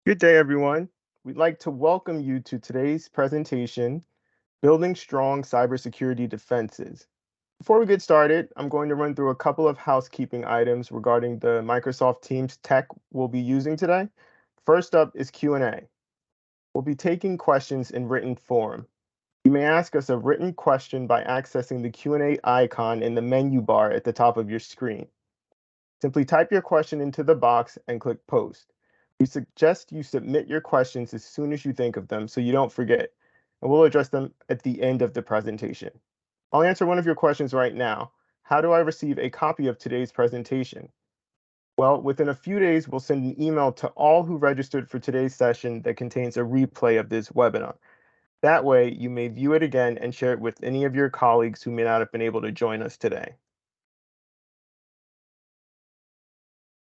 Good day, everyone. We'd like to welcome you to today's presentation, Building Strong Cybersecurity Defenses. Before we get started, I'm going to run through a couple of housekeeping items regarding the Microsoft Teams tech we'll be using today. First up is Q&A. We'll be taking questions in written form. You may ask us a written question by accessing the Q&A icon in the menu bar at the top of your screen. Simply type your question into the box and click Post. We suggest you submit your questions as soon as you think of them so you don't forget, and we'll address them at the end of the presentation. I'll answer one of your questions right now. How do I receive a copy of today's presentation? Well, within a few days, we'll send an email to all who registered for today's session that contains a replay of this webinar. That way, you may view it again and share it with any of your colleagues who may not have been able to join us today.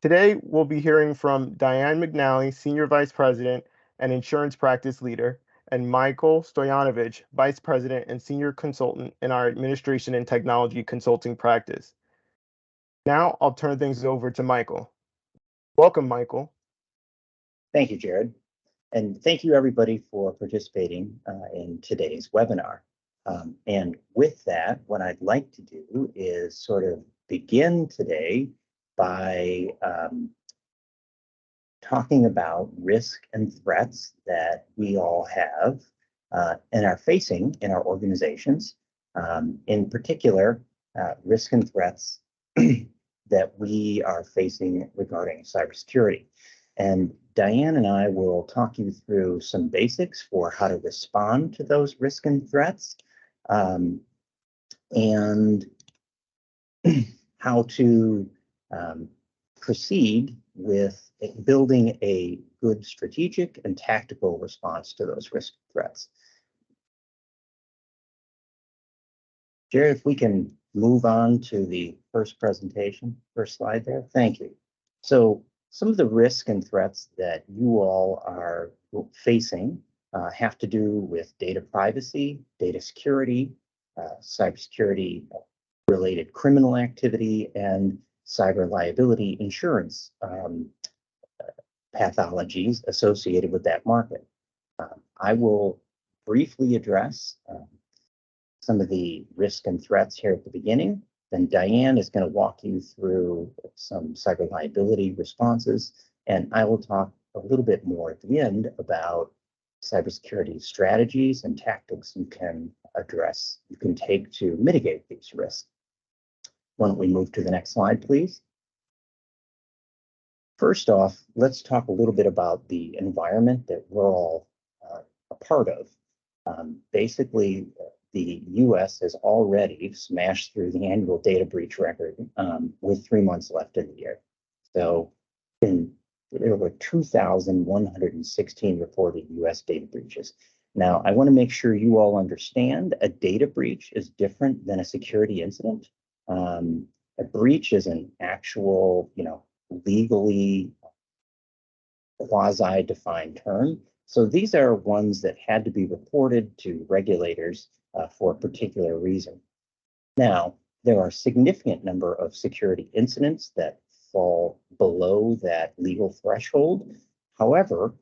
Today, we'll be hearing from Diane McNally, Senior Vice President and Insurance Practice Leader, and Michael Stoyanovich, Vice President and Senior Consultant in our Administration and Technology Consulting practice. Now, I'll turn things over to Michael. Welcome, Michael. Thank you, Jared. And thank you, everybody, for participating in today's webinar. And with that, what I'd like to do is sort of begin today by talking about risk and threats that we all have and are facing in our organizations. In particular, risk and threats that we are facing regarding cybersecurity. And Diane and I will talk you through some basics for how to respond to those risks and threats, and how to proceed with building a good strategic and tactical response to those risk threats. Jared, if we can move on to the first slide there. Thank you. So some of the risks and threats that you all are facing have to do with data privacy, data security, cybersecurity related criminal activity, and cyber liability insurance pathologies associated with that market. I will briefly address some of the risks and threats here at the beginning. Then Diane is going to walk you through some cyber liability responses, and I will talk a little bit more at the end about cybersecurity strategies and tactics you can take to mitigate these risks. Why don't we move to the next slide, please? First off, let's talk a little bit about the environment that we're all a part of. Basically, the US has already smashed through the annual data breach record with 3 months left in the year. So there were 2,116 reported US data breaches. Now, I want to make sure you all understand a data breach is different than a security incident. A breach is an actual, legally quasi-defined term. So these are ones that had to be reported to regulators for a particular reason. Now, there are a significant number of security incidents that fall below that legal threshold. However,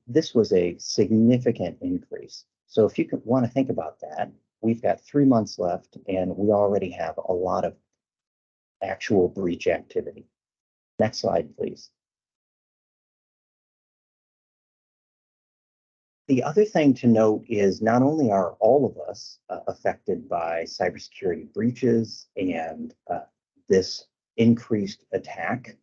this was a significant increase. So if you want to think about that, we've got 3 months left and we already have a lot of actual breach activity. Next slide, please. The other thing to note is not only are all of us affected by cybersecurity breaches and this increased attack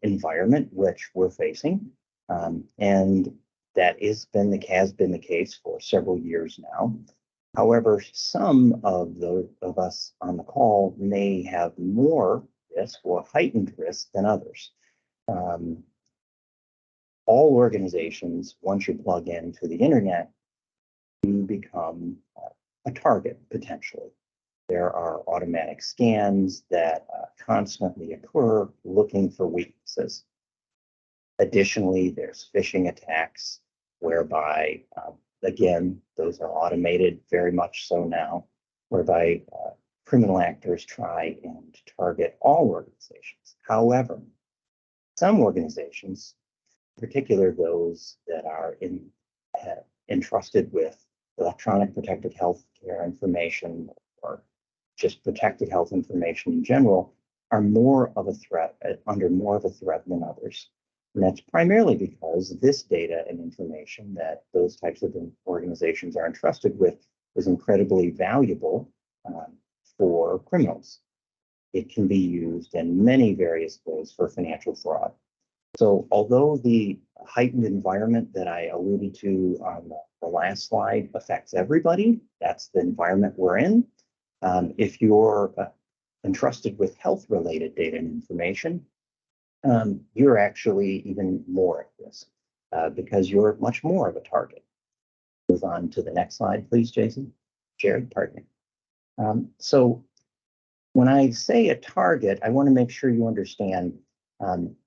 environment which we're facing, and that has been the case for several years now. However, some of us on the call may have more risk or heightened risk than others. All organizations, once you plug into the internet, you become a target potentially. There are automatic scans that constantly occur looking for weaknesses. Additionally, there's phishing attacks whereby, again, those are automated very much so now, whereby criminal actors try and target all organizations. However, some organizations particular those that are entrusted with electronic protected health care information or just protected health information in general, are more of a threat, under more of a threat than others. And that's primarily because this data and information that those types of organizations are entrusted with is incredibly valuable for criminals. It can be used in many various ways for financial fraud. So although the heightened environment that I alluded to on the last slide affects everybody, that's the environment we're in. If you're entrusted with health-related data and information, you're actually even more at risk because you're much more of a target. Move on to the next slide, please, Jason. Jared, pardon me. So when I say a target, I want to make sure you understand,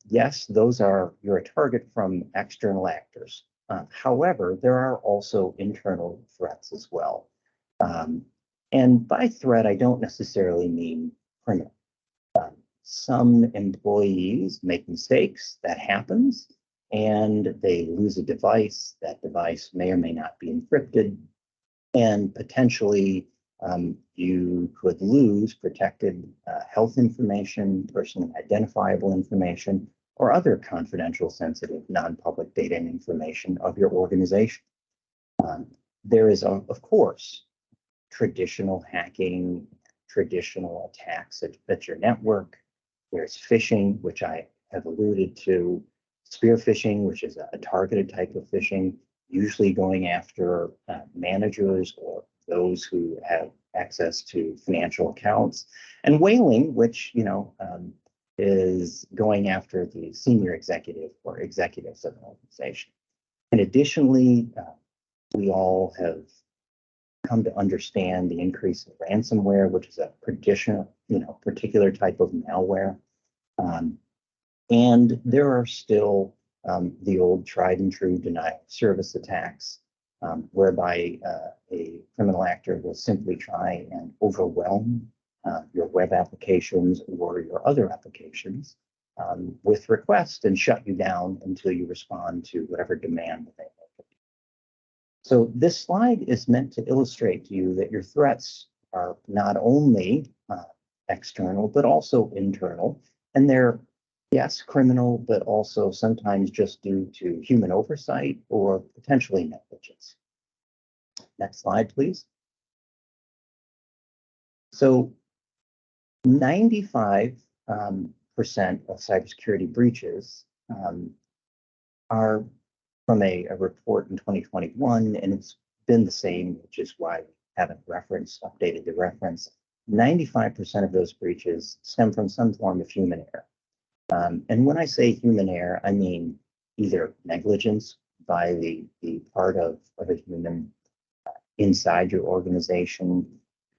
yes, you're a target from external actors. However, there are also internal threats as well. And by threat, I don't necessarily mean criminal. Some employees make mistakes, that happens, and they lose a device. That device may or may not be encrypted, and potentially you could lose protected health information, personally identifiable information, or other confidential, sensitive, non-public data and information of your organization. There is, of course, traditional hacking, traditional attacks at your network. There's phishing, which I have alluded to, spear phishing, which is a targeted type of phishing, usually going after managers or those who have access to financial accounts, and whaling, which is going after the senior executive or executives of an organization. And additionally, we all have come to understand the increase of ransomware, which is a particular type of malware. And there are still the old tried and true denial of service attacks, whereby a criminal actor will simply try and overwhelm your web applications or your other applications with requests and shut you down until you respond to whatever demand they make. So this slide is meant to illustrate to you that your threats are not only external, but also internal. And they're, yes, criminal, but also sometimes just due to human oversight or potentially negligence. Next slide, please. So 95% of cybersecurity breaches are from a report in 2021, and it's been the same, which is why we haven't updated the reference. 95% of those breaches stem from some form of human error. And when I say human error, I mean either negligence by the part of a human inside your organization,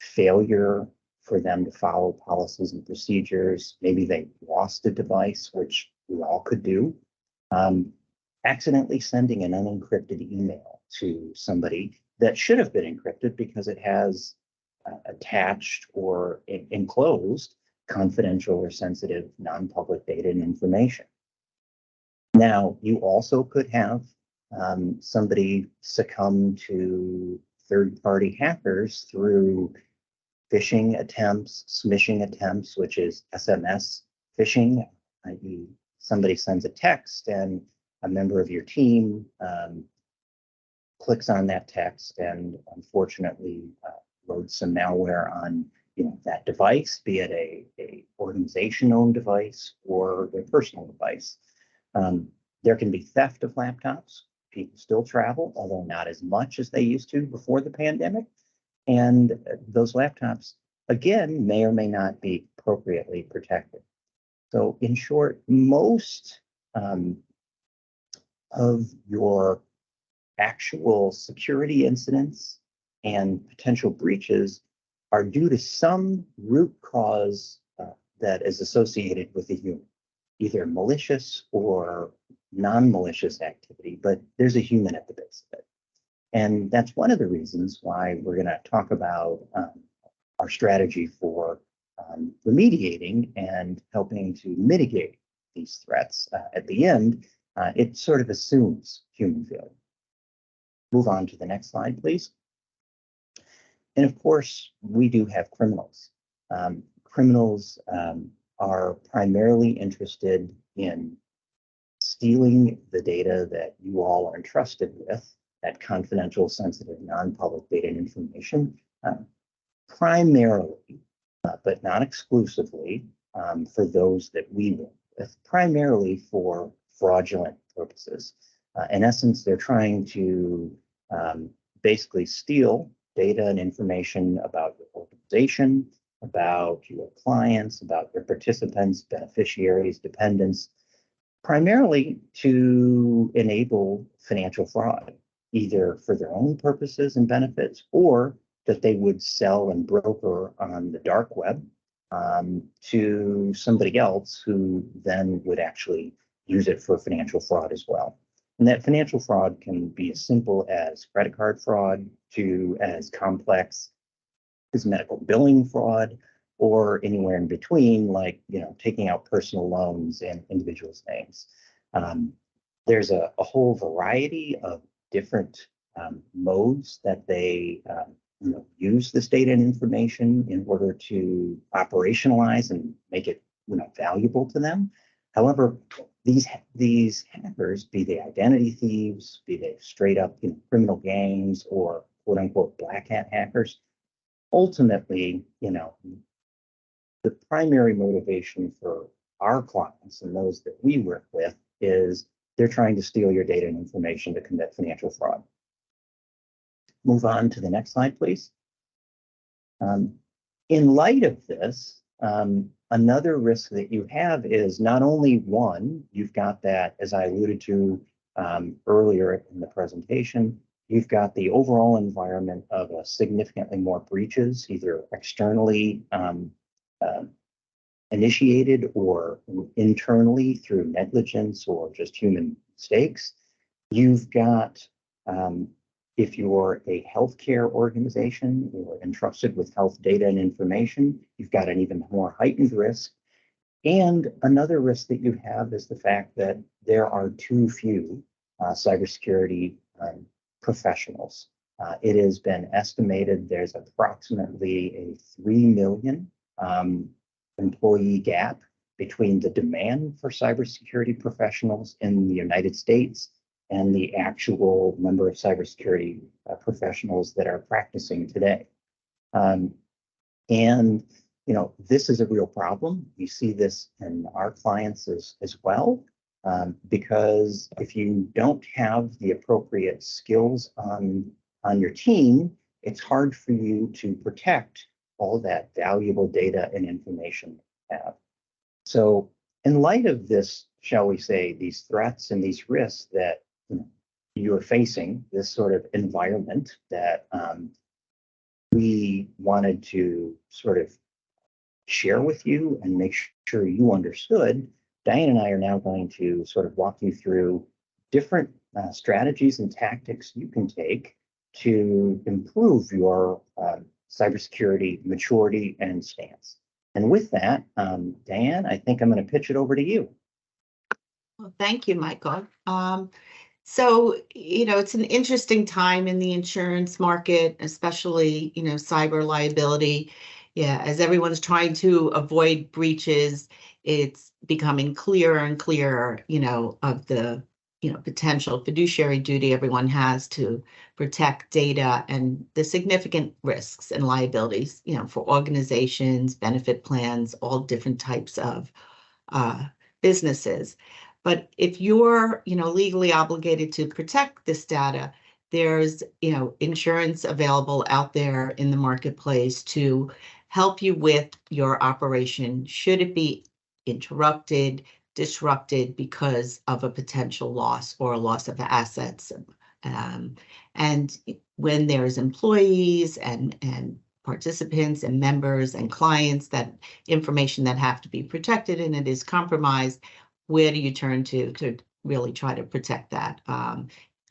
failure for them to follow policies and procedures. Maybe they lost a device, which we all could do. Accidentally sending an unencrypted email to somebody that should have been encrypted because it has attached or enclosed confidential or sensitive non-public data and information. Now, you also could have somebody succumb to third-party hackers through phishing attempts, smishing attempts, which is SMS phishing, i.e. somebody sends a text and a member of your team clicks on that text and unfortunately loads some malware on that device, be it a organization-owned device or a personal device. There can be theft of laptops. People still travel, although not as much as they used to before the pandemic. And those laptops, again, may or may not be appropriately protected. So in short, most of your actual security incidents and potential breaches are due to some root cause that is associated with a human, either malicious or non-malicious activity, but there's a human at the base of it. And that's one of the reasons why we're going to talk about our strategy for remediating and helping to mitigate these threats at the end. It sort of assumes human failure. Move on to the next slide, please. And of course, we do have criminals. Criminals are primarily interested in stealing the data that you all are entrusted with, that confidential, sensitive, non-public data and information, primarily, but not exclusively, for those that we work with, primarily for fraudulent purposes. In essence, they're trying to basically steal data and information about your organization, about your clients, about your participants, beneficiaries, dependents, primarily to enable financial fraud, either for their own purposes and benefits, or that they would sell and broker on the dark web to somebody else who then would actually use it for financial fraud as well. And that financial fraud can be as simple as credit card fraud to as complex as medical billing fraud, or anywhere in between, like taking out personal loans in individuals' names. There's a whole variety of different modes that they use this data and information in order to operationalize and make it valuable to them. However, these hackers, be they identity thieves, be they straight up criminal gangs or quote unquote black hat hackers, ultimately, the primary motivation for our clients and those that we work with is they're trying to steal your data and information to commit financial fraud. Move on to the next slide, please. In light of this, another risk that you have is not only one, you've got that, as I alluded to earlier in the presentation, you've got the overall environment of significantly more breaches, either externally initiated or internally through negligence or just human mistakes. You've got, if you're a healthcare organization or entrusted with health data and information, you've got an even more heightened risk. And another risk that you have is the fact that there are too few cybersecurity professionals. It has been estimated there's approximately a 3 million employee gap between the demand for cybersecurity professionals in the United States and the actual number of cybersecurity professionals that are practicing today. And this is a real problem. We see this in our clients as well, because if you don't have the appropriate skills on your team, it's hard for you to protect all that valuable data and information you have. So in light of this, shall we say, these threats and these risks that you're facing, this sort of environment that we wanted to sort of share with you and make sure you understood, Diane and I are now going to sort of walk you through different strategies and tactics you can take to improve your cybersecurity maturity and stance. And with that, Diane, I think I'm going to pitch it over to you. Well, thank you, Michael. So, it's an interesting time in the insurance market, especially, cyber liability. Yeah, as everyone's trying to avoid breaches, it's becoming clearer and clearer, of the, potential fiduciary duty everyone has to protect data and the significant risks and liabilities, for organizations, benefit plans, all different types of businesses. But if you're, legally obligated to protect this data, there's, insurance available out there in the marketplace to help you with your operation should it be interrupted, disrupted because of a potential loss or a loss of assets. And when there's employees and participants and members and clients, that information that have to be protected and it is compromised, where do you turn to really try to protect that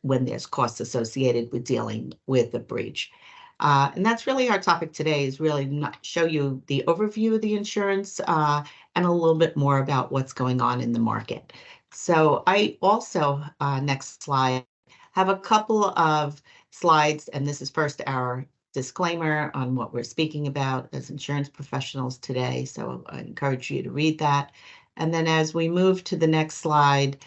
when there's costs associated with dealing with a breach? And that's really our topic today, is really show you the overview of the insurance and a little bit more about what's going on in the market. So I also, next slide, have a couple of slides, and this is first our disclaimer on what we're speaking about as insurance professionals today. So I encourage you to read that. And then as we move to the next slide,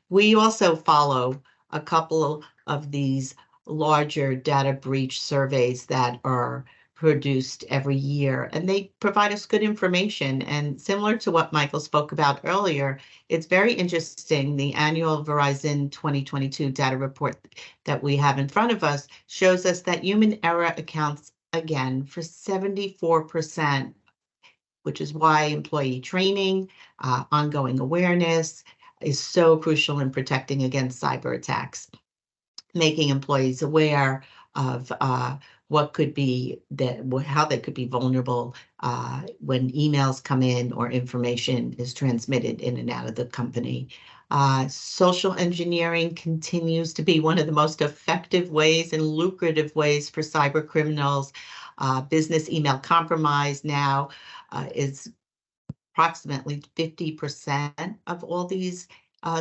we also follow a couple of these larger data breach surveys that are produced every year, and they provide us good information. And similar to what Michael spoke about earlier, it's very interesting. The annual Verizon 2022 data report that we have in front of us shows us that human error accounts again for 74%, which is why employee training, ongoing awareness is so crucial in protecting against cyber attacks, making employees aware of what could be how they could be vulnerable when emails come in or information is transmitted in and out of the company. Social engineering continues to be one of the most effective ways and lucrative ways for cyber criminals. Business email compromise now is approximately 50% of all these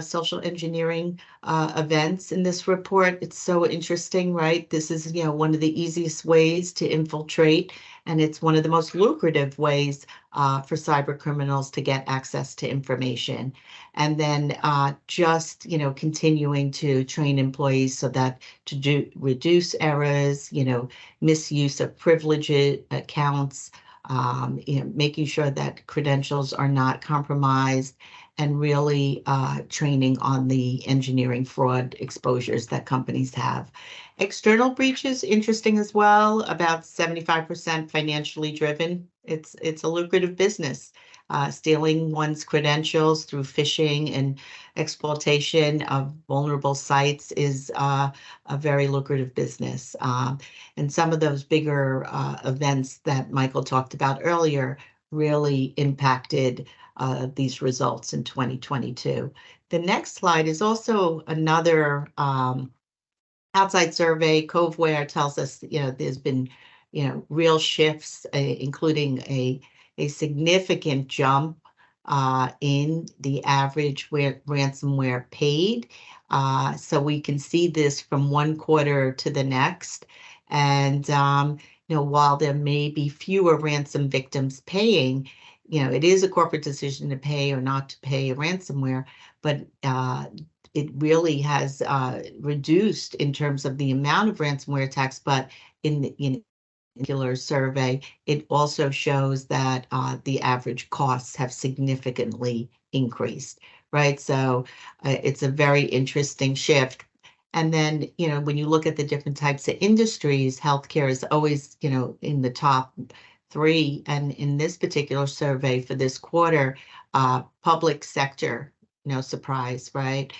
social engineering events in this report. It's so interesting, right? This is, one of the easiest ways to infiltrate, and it's one of the most lucrative ways for cyber criminals to get access to information. And then just, continuing to train employees so that to reduce errors, misuse of privileged accounts, making sure that credentials are not compromised, and really training on the engineering fraud exposures that companies have. External breaches, interesting as well, about 75% financially driven. It's a lucrative business. Stealing one's credentials through phishing and exploitation of vulnerable sites is a very lucrative business. And some of those bigger events that Michael talked about earlier really impacted these results in 2022. The next slide is also another outside survey. Coveware tells us, there's been, real shifts, including a significant jump in the average ransomware paid. So we can see this from one quarter to the next. And, while there may be fewer ransom victims paying, it is a corporate decision to pay or not to pay a ransomware, but it really has reduced in terms of the amount of ransomware attacks. But in the particular survey, it also shows that the average costs have significantly increased, right? So it's a very interesting shift. And then, when you look at the different types of industries, healthcare is always, in the top 3. And in this particular survey for this quarter, public sector, no surprise, right,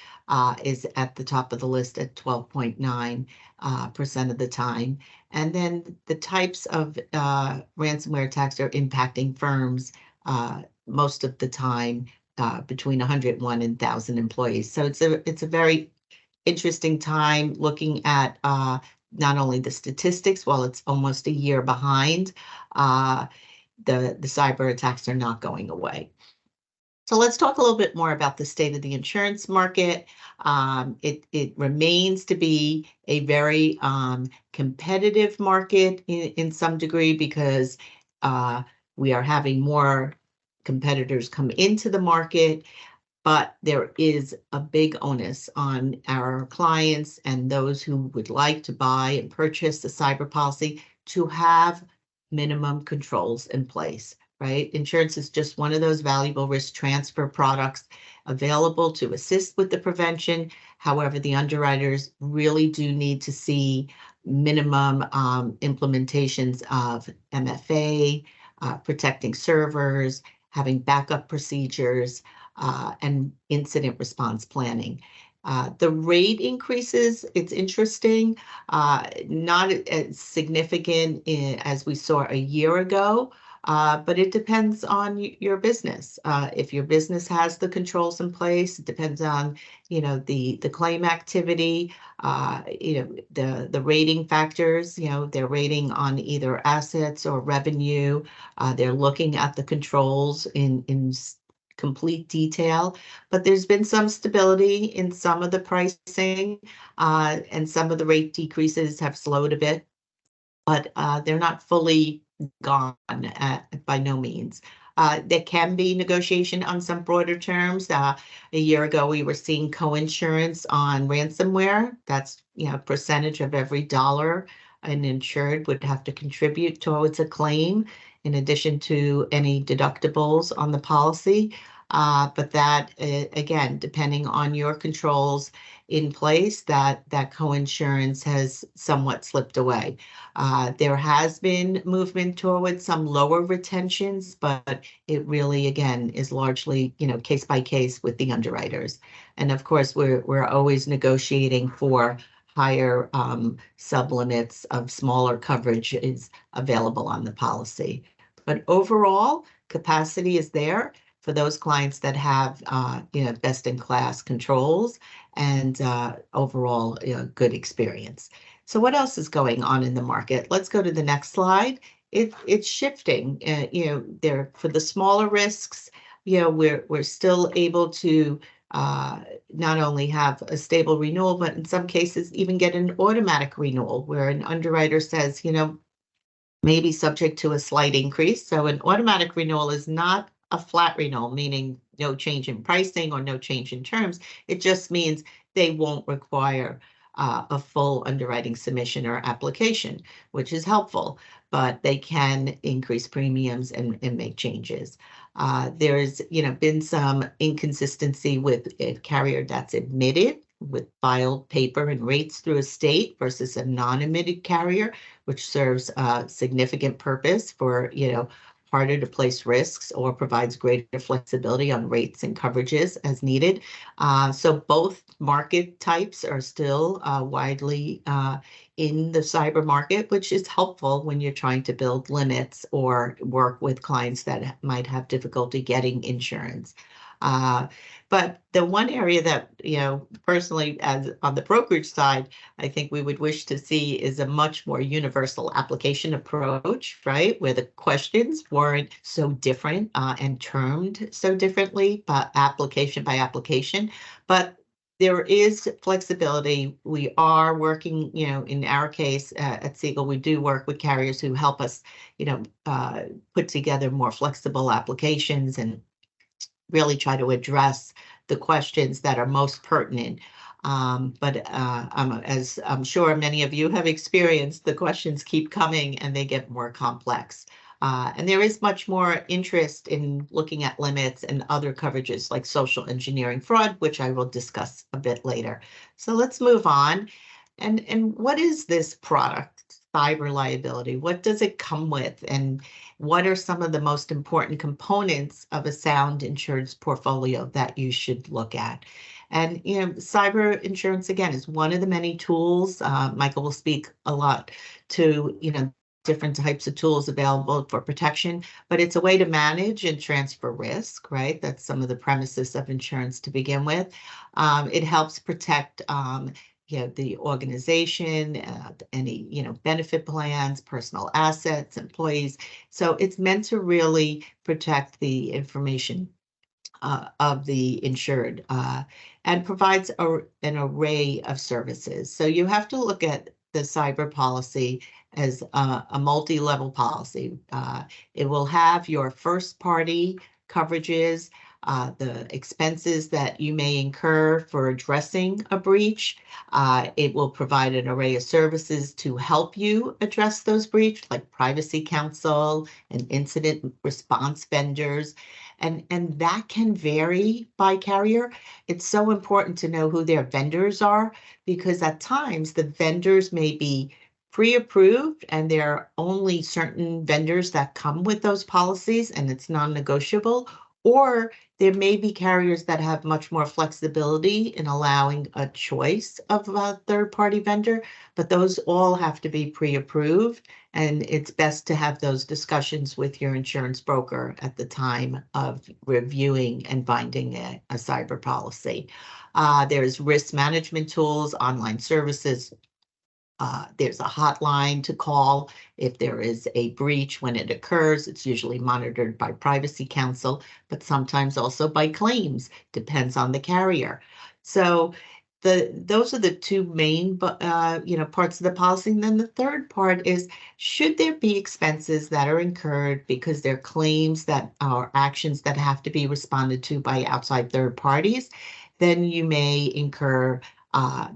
is at the top of the list at 12.9% of the time. And then the types of ransomware attacks are impacting firms most of the time between 101 and 1,000 employees. So it's a very interesting time looking at not only the statistics, while it's almost a year behind, the cyber attacks are not going away. So let's talk a little bit more about the state of the insurance market. It remains to be a very competitive market in some degree, because we are having more competitors come into the market. But there is a big onus on our clients and those who would like to buy and purchase the cyber policy to have minimum controls in place, right? Insurance is just one of those valuable risk transfer products available to assist with the prevention. However, the underwriters really do need to see minimum implementations of MFA, protecting servers, having backup procedures, and incident response planning. The rate increases, it's interesting, not as significant as we saw a year ago, but it depends on your business. If your business has the controls in place, it depends on, the claim activity, the rating factors, they're rating on either assets or revenue. They're looking at the controls in complete detail, but there's been some stability in some of the pricing, and some of the rate decreases have slowed a bit, but they're not fully gone by no means. There can be negotiation on some broader terms. A year ago, we were seeing co-insurance on ransomware. That's, a percentage of every dollar an insured would have to contribute towards a claim, in addition to any deductibles on the policy. But that, again, depending on your controls in place, that co-insurance has somewhat slipped away. There has been movement towards some lower retentions, but it really, again, is largely, case by case with the underwriters. And of course, we're always negotiating for higher sublimits of smaller coverage is available on the policy. But overall, capacity is there for those clients that have, best-in-class controls and overall, good experience. So what else is going on in the market? Let's go to the next slide. It's shifting. There for the smaller risks, we're still able to not only have a stable renewal, but in some cases even get an automatic renewal where an underwriter says, maybe subject to a slight increase. So an automatic renewal is not a flat renewal, meaning no change in pricing or no change in terms. It just means they won't require a full underwriting submission or application, which is helpful, but they can increase premiums and make changes. There's been some inconsistency with a carrier that's admitted with filed paper and rates through a state versus a non-admitted carrier, which serves a significant purpose for, harder to place risks or provides greater flexibility on rates and coverages as needed. So both market types are still widely in the cyber market, which is helpful when you're trying to build limits or work with clients that might have difficulty getting insurance. But the one area that, personally, as on the brokerage side, I think we would wish to see is a much more universal application approach, right? Where the questions weren't so different and termed so differently, but application by application. But there is flexibility. We are working, in our case at Siegel, we do work with carriers who help us, put together more flexible applications and really try to address the questions that are most pertinent. But as I'm sure many of you have experienced, the questions keep coming and they get more complex. And there is much more interest in looking at limits and other coverages like social engineering fraud, which I will discuss a bit later. So let's move on. And what is this product, cyber liability? What does it come with? And what are some of the most important components of a sound insurance portfolio that you should look at? And, cyber insurance, again, is one of the many tools. Michael will speak a lot to, different types of tools available for protection, but it's a way to manage and transfer risk, right? That's some of the premises of insurance to begin with. It helps protect the organization, any, benefit plans, personal assets, employees. So it's meant to really protect the information of the insured and provides an array of services. So you have to look at the cyber policy as a multi-level policy. It will have your first party coverages, the expenses that you may incur for addressing a breach. It will provide an array of services to help you address those breaches, like privacy counsel and incident response vendors. And that can vary by carrier. It's so important to know who their vendors are, because at times the vendors may be pre-approved and there are only certain vendors that come with those policies and it's non-negotiable, or there may be carriers that have much more flexibility in allowing a choice of a third-party vendor, but those all have to be pre-approved, and it's best to have those discussions with your insurance broker at the time of reviewing and binding a cyber policy. There's risk management tools, online services, there's a hotline to call if there is a breach when it occurs. It's usually monitored by Privacy Council, but sometimes also by claims, depends on the carrier. So those are the two main parts of the policy. And then the third part is, should there be expenses that are incurred because there are claims that are actions that have to be responded to by outside third parties, then you may incur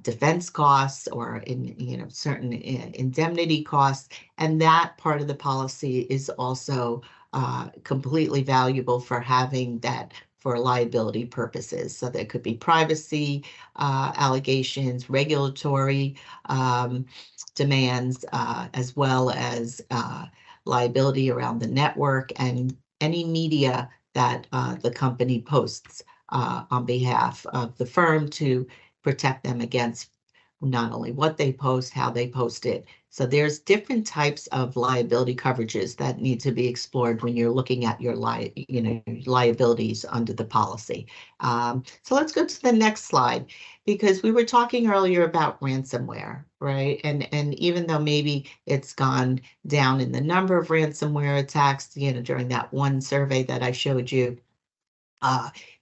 defense costs or certain indemnity costs, and that part of the policy is also completely valuable for having that for liability purposes. So there could be privacy allegations, regulatory demands, as well as liability around the network and any media that the company posts on behalf of the firm to protect them against not only what they post, how they post it. So there's different types of liability coverages that need to be explored when you're looking at your liabilities under the policy. So let's go to the next slide, because we were talking earlier about ransomware, right? And even though maybe it's gone down in the number of ransomware attacks, during that one survey that I showed you,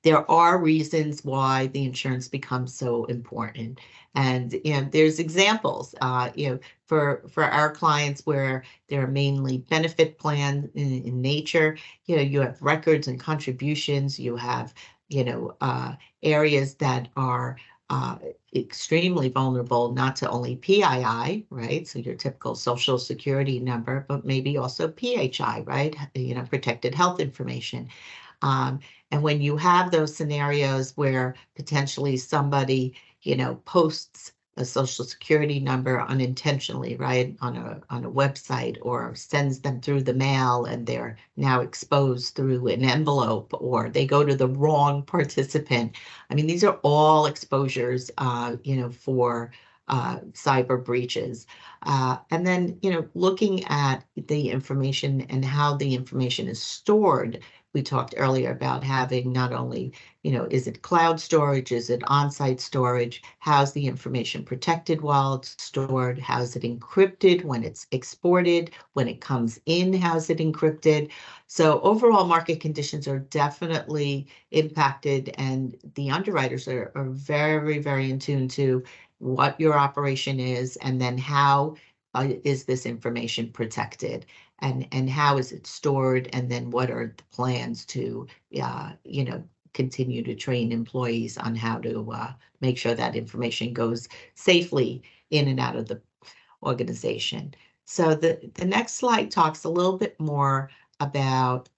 there are reasons why the insurance becomes so important. And there's examples, for our clients where they're mainly benefit plan in nature. You have records and contributions. You have areas that are extremely vulnerable, not to only PII, right? So your typical Social Security number, but maybe also PHI, right? Protected health information. And when you have those scenarios where potentially somebody, posts a Social Security number unintentionally, right, on a website, or sends them through the mail and they're now exposed through an envelope, or they go to the wrong participant. I mean, these are all exposures, for cyber breaches. And then, looking at the information and how the information is stored. We talked earlier about having not only, is it cloud storage? Is it on-site storage? How's the information protected while it's stored? How's it encrypted when it's exported? When it comes in, how's it encrypted? So overall market conditions are definitely impacted, and the underwriters are very, very in tune to what your operation is, and then how is this information protected, and how is it stored, and then what are the plans to continue to train employees on how to make sure that information goes safely in and out of the organization. So the next slide talks a little bit more about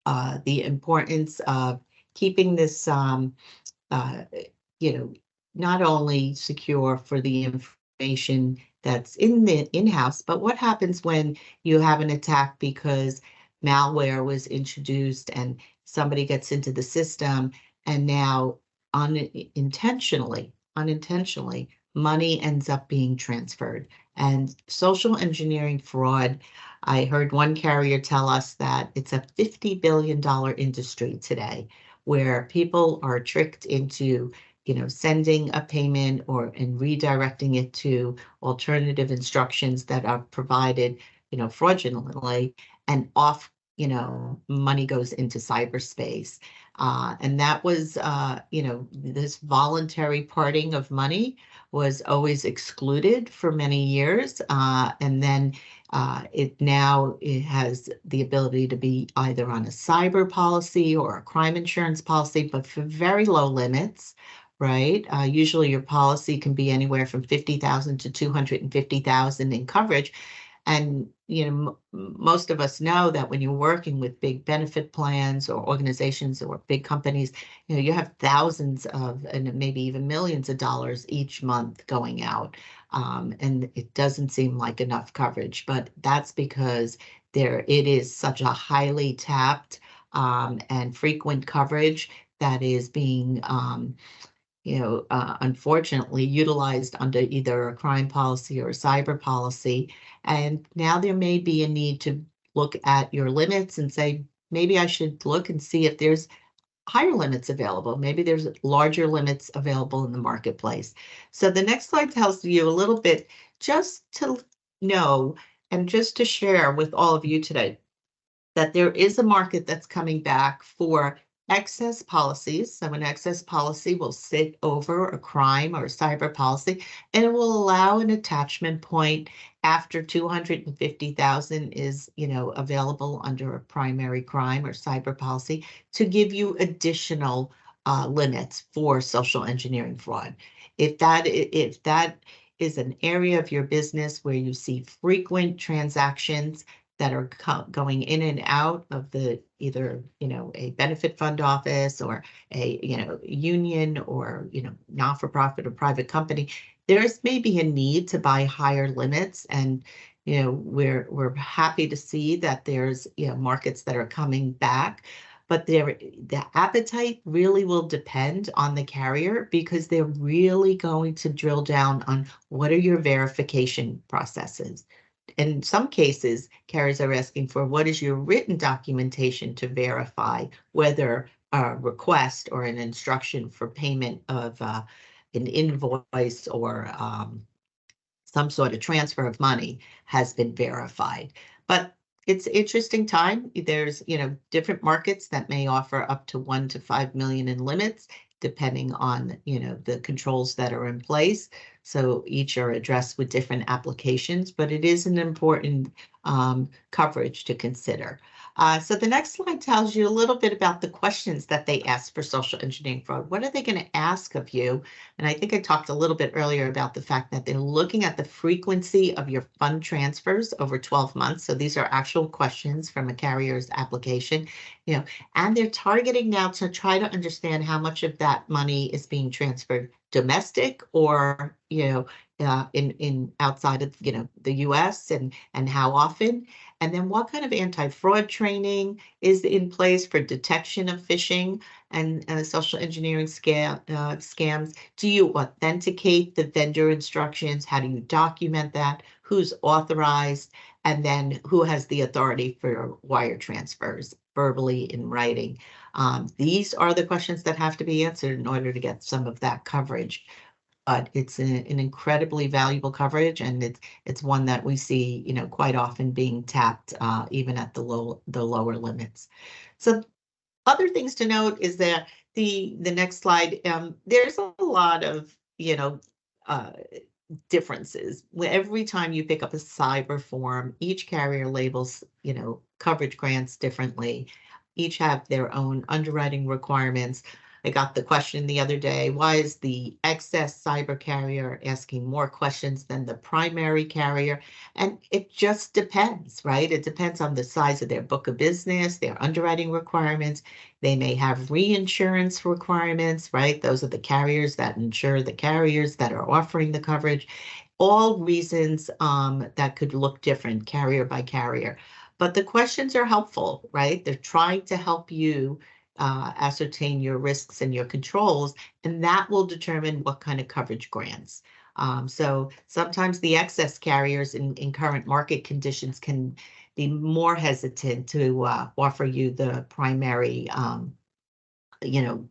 the importance of keeping this not only secure for the information that's in the in-house, but what happens when you have an attack because malware was introduced and somebody gets into the system, and now unintentionally, money ends up being transferred. And social engineering fraud, I heard one carrier tell us that it's a $50 billion industry today, where people are tricked into sending a payment and redirecting it to alternative instructions that are provided, fraudulently, and money goes into cyberspace. And that was, this voluntary parting of money was always excluded for many years. And then it has the ability to be either on a cyber policy or a crime insurance policy, but for very low limits. Right. Usually your policy can be anywhere from 50,000 to 250,000 in coverage. And, most of us know that when you're working with big benefit plans or organizations or big companies, you have thousands of, and maybe even millions of dollars each month going out. And it doesn't seem like enough coverage, but that's because it is such a highly tapped and frequent coverage that is being unfortunately utilized under either a crime policy or a cyber policy. And now there may be a need to look at your limits and say, maybe I should look and see if there's higher limits available. Maybe there's larger limits available in the marketplace. So the next slide tells you a little bit just to know and just to share with all of you today that there is a market that's coming back for excess policies. So an excess policy will sit over a crime or a cyber policy, and it will allow an attachment point after 250,000 is, available under a primary crime or cyber policy to give you additional limits for social engineering fraud. If that is an area of your business where you see frequent transactions that are going in and out of the either a benefit fund office or a union or not-for-profit or private company, there's maybe a need to buy higher limits, and we're happy to see that there's markets that are coming back. But the appetite really will depend on the carrier, because they're really going to drill down on what are your verification processes. In some cases, carriers are asking for what is your written documentation to verify whether a request or an instruction for payment of an invoice or some sort of transfer of money has been verified. But it's an interesting time. There's, different markets that may offer up to 1 to 5 million in limits, depending on, the controls that are in place. So each are addressed with different applications, but it is an important coverage to consider. So the next slide tells you a little bit about the questions that they ask for social engineering fraud. What are they going to ask of you? And I think I talked a little bit earlier about the fact that they're looking at the frequency of your fund transfers over 12 months. So these are actual questions from a carrier's application, and they're targeting now to try to understand how much of that money is being transferred domestic or, in outside of, the US, and how often. And then what kind of anti-fraud training is in place for detection of phishing and social engineering scams? Do you authenticate the vendor instructions? How do you document that? Who's authorized? And then who has the authority for wire transfers, verbally, in writing? These are the questions that have to be answered in order to get some of that coverage. But it's an incredibly valuable coverage, and it's one that we see, quite often being tapped, even at the lower limits. So other things to note is that the next slide, there's a lot of, differences. Every time you pick up a cyber form, each carrier labels, coverage grants differently. Each have their own underwriting requirements. I got the question the other day, why is the excess cyber carrier asking more questions than the primary carrier? And it just depends, right? It depends on the size of their book of business, their underwriting requirements. They may have reinsurance requirements, right? Those are the carriers that insure the carriers that are offering the coverage. All reasons that could look different carrier by carrier. But the questions are helpful, right? They're trying to help you ascertain your risks and your controls, and that will determine what kind of coverage grants. So sometimes the excess carriers in current market conditions can be more hesitant to offer you the primary,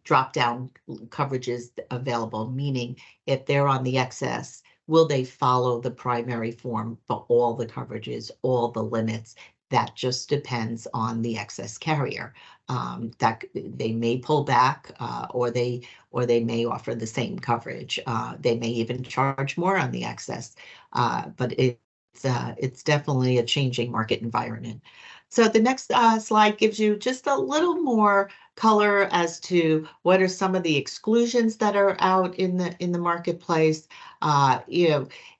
drop-down coverages available, meaning if they're on the excess, will they follow the primary form for all the coverages, all the limits? That just depends on the excess carrier. That they may pull back, or they may offer the same coverage. They may even charge more on the excess, but it's definitely a changing market environment. So the next slide gives you just a little more color as to what are some of the exclusions that are out in the marketplace.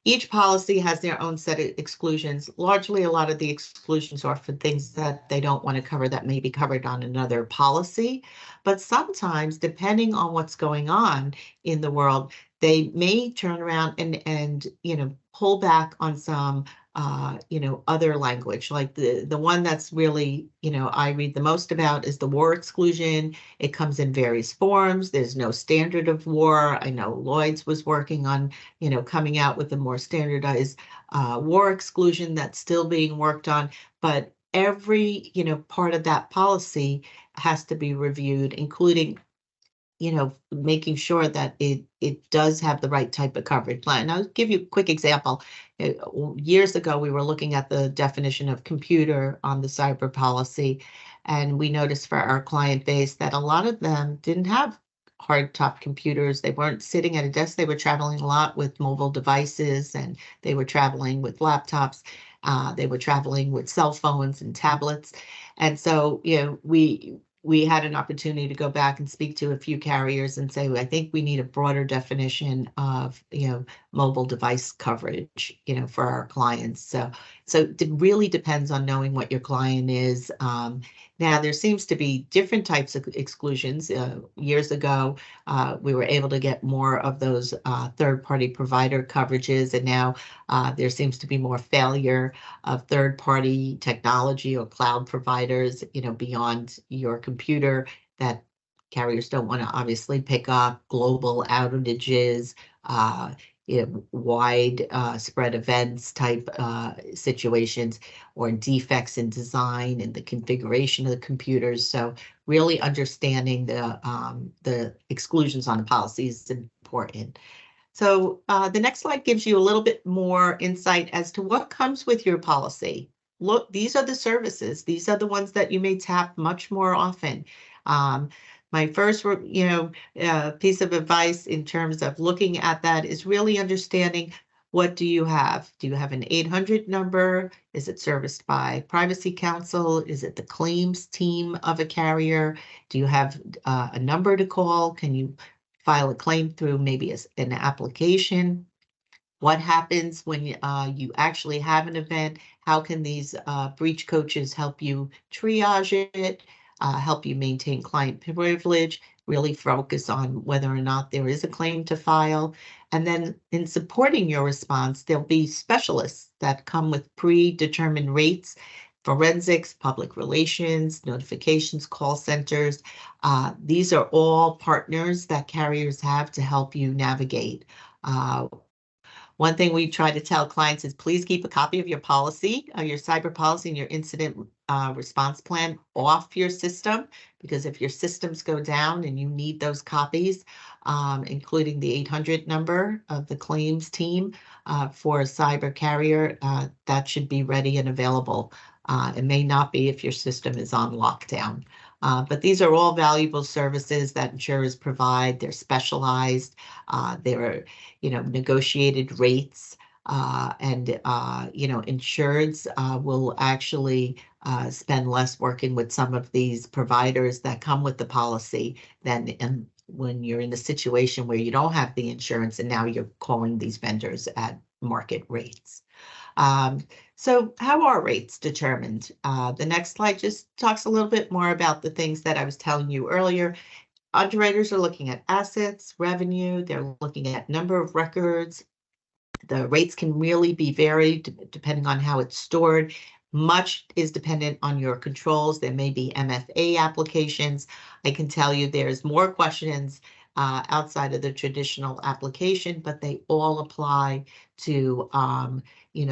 Each policy has their own set of exclusions. Largely, a lot of the exclusions are for things that they don't want to cover that may be covered on another policy. But sometimes, depending on what's going on in the world, they may turn around and pull back on some other language. Like the one that's really, I read the most about is the war exclusion. It comes in various forms. There's no standard of war. I know Lloyd's was working on, coming out with a more standardized war exclusion that's still being worked on. But every, part of that policy has to be reviewed, including, making sure that it does have the right type of coverage. And I'll give you a quick example. Years ago, we were looking at the definition of computer on the cyber policy, and we noticed for our client base that a lot of them didn't have hardtop computers. They weren't sitting at a desk. They were traveling a lot with mobile devices, and they were traveling with laptops. They were traveling with cell phones and tablets. And so, we had an opportunity to go back and speak to a few carriers and say, I think we need a broader definition of, mobile device coverage, for our clients. So it really depends on knowing what your client is. Now, there seems to be different types of exclusions. Years ago, we were able to get more of those third-party provider coverages, and now there seems to be more failure of third-party technology or cloud providers, beyond your computer, that carriers don't want to obviously pick up global outages, wide spread events type situations, or defects in design and the configuration of the computers. So really understanding the exclusions on the policy is important. So the next slide gives you a little bit more insight as to what comes with your policy. Look, these are the services. These are the ones that you may tap much more often. My first, piece of advice in terms of looking at that is really understanding, what do you have? Do you have an 800 number? Is it serviced by Privacy Council? Is it the claims team of a carrier? Do you have a number to call? Can you file a claim through maybe an application? What happens when you actually have an event? How can these breach coaches help you triage it, help you maintain client privilege, really focus on whether or not there is a claim to file? And then in supporting your response, there'll be specialists that come with predetermined rates: forensics, public relations, notifications, call centers. These are all partners that carriers have to help you navigate. One thing we try to tell clients is, please keep a copy of your policy, your cyber policy, and your incident response plan off your system, because if your systems go down and you need those copies, including the 800 number of the claims team for a cyber carrier, that should be ready and available. It may not be if your system is on lockdown. But these are all valuable services that insurers provide. They're specialized. They're, negotiated rates, and, insureds will actually spend less working with some of these providers that come with the policy than when you're in a situation where you don't have the insurance and now you're calling these vendors at market rates. So how are rates determined? The next slide just talks a little bit more about the things that I was telling you earlier. Underwriters are looking at assets, revenue, they're looking at number of records. The rates can really be varied depending on how it's stored. Much is dependent on your controls. There may be MFA applications. I can tell you there's more questions outside of the traditional application, but they all apply to